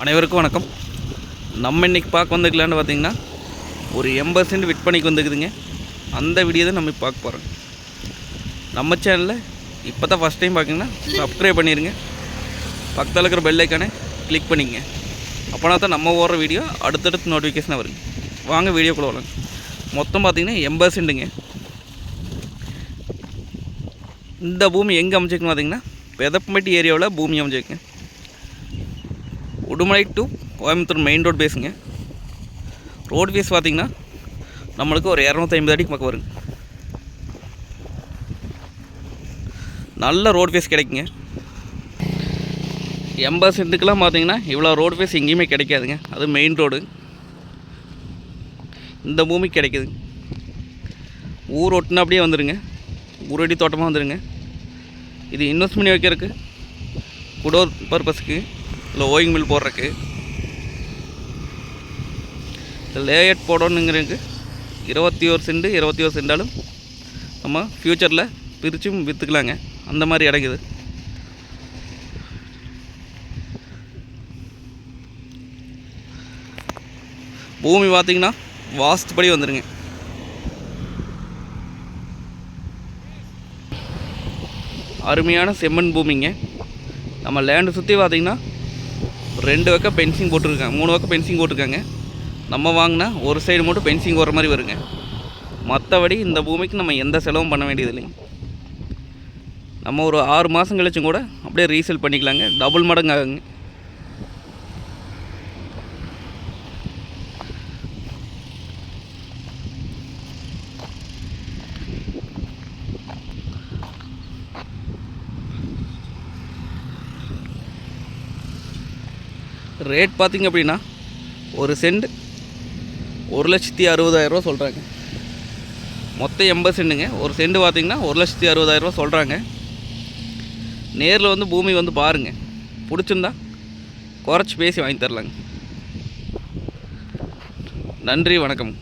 அனைவருக்கும் வணக்கம். நம்ம இன்றைக்கி பார்க்க வந்துக்கலான்னு பார்த்தீங்கன்னா ஒரு 80% விற்பனைக்கு வந்துக்குதுங்க. அந்த வீடியோ தான் நம்ம பார்க்க போகிறோம். நம்ம சேனலில் இப்போ தான் ஃபஸ்ட் டைம் பார்த்திங்கன்னா சப்ஸ்கிரைப் பண்ணிடுங்க. பக்கத்தில் இருக்கிற பெல் ஐக்கானை கிளிக் பண்ணிங்க. அப்போனா தான் நம்ம ஓடுற வீடியோ அடுத்தடுத்து நோட்டிஃபிகேஷனாக வருங்க. வாங்க வீடியோக்குள்ளே வரலாங்க. மொத்தம் பார்த்திங்கன்னா 80%ங்க. இந்த பூமி எங்கே அமைச்சிருக்குன்னு பார்த்திங்கன்னா பெதப்பம்பட்டி ஏரியாவில் பூமி அமைச்சிருக்குங்க. Udumalai to Coimbatore main road பேசுங்க. ரோடு பேஸ் பார்த்திங்கன்னா நம்மளுக்கு ஒரு 250 அடிக்கு பக்கம் வருங்க. நல்ல ரோடு பேஸ் கிடைக்குங்க. 80 சென்ட்டுக்கெலாம் பார்த்திங்கன்னா இவ்வளோ ரோடு பேஸ் எங்கேயுமே கிடைக்காதுங்க. அது மெயின் ரோடு. இந்த பூமி கிடைக்குது. ஊர் ஒட்டுனா அப்படியே வந்துடுங்க. ஊரடி தோட்டமாக வந்துடுங்க. இது இன்வெஸ்ட் பண்ணி வைக்கிறதுக்கு குடோர் பர்பஸுக்கு இல்லை ஓயிங் மில் போடுறதுக்கு லேஅவுட் போடணுங்கிறதுக்கு 21 சென்டாலும் நம்ம ஃப்யூச்சரில் பிரித்தும் விற்றுக்கலாங்க. அந்த மாதிரி இடங்குது. பூமி பார்த்திங்கன்னா வாஸ்துபடி வந்துடுங்க. அருமையான செம்மண் பூமிங்க. நம்ம லேண்டு சுற்றி பார்த்திங்கன்னா 2 பக்கம் பென்சிங் போட்டிருக்காங்க, 3 பக்கம் பென்சிங் போட்டிருக்காங்க. நம்ம வாங்கினா ஒரு சைடு மட்டும் பென்சிங் வர மாதிரி வருங்க. மற்றபடி இந்த பூமிக்கு நம்ம எந்த செலவும் பண்ண வேண்டியது இல்லைங்க. நம்ம ஒரு 6 மாதம் கழிச்சும் கூட அப்படியே ரீசேல் பண்ணிக்கலாங்க. டபுள் மடங்கு ஆகுங்க. ரேட் பார்த்திங்க அப்படின்னா ஒரு சென்ட் 1,60,000 சொல்கிறாங்க. மொத்தம் 80 சென்ட்டுங்க. ஒரு சென்ட் பார்த்திங்கன்னா 1,60,000 சொல்கிறாங்க. நேரில் வந்து பூமி வந்து பாருங்கள். பிடிச்சிருந்தா குறைச்சி பேசி வாங்கி தரலாங்க. நன்றி, வணக்கம்.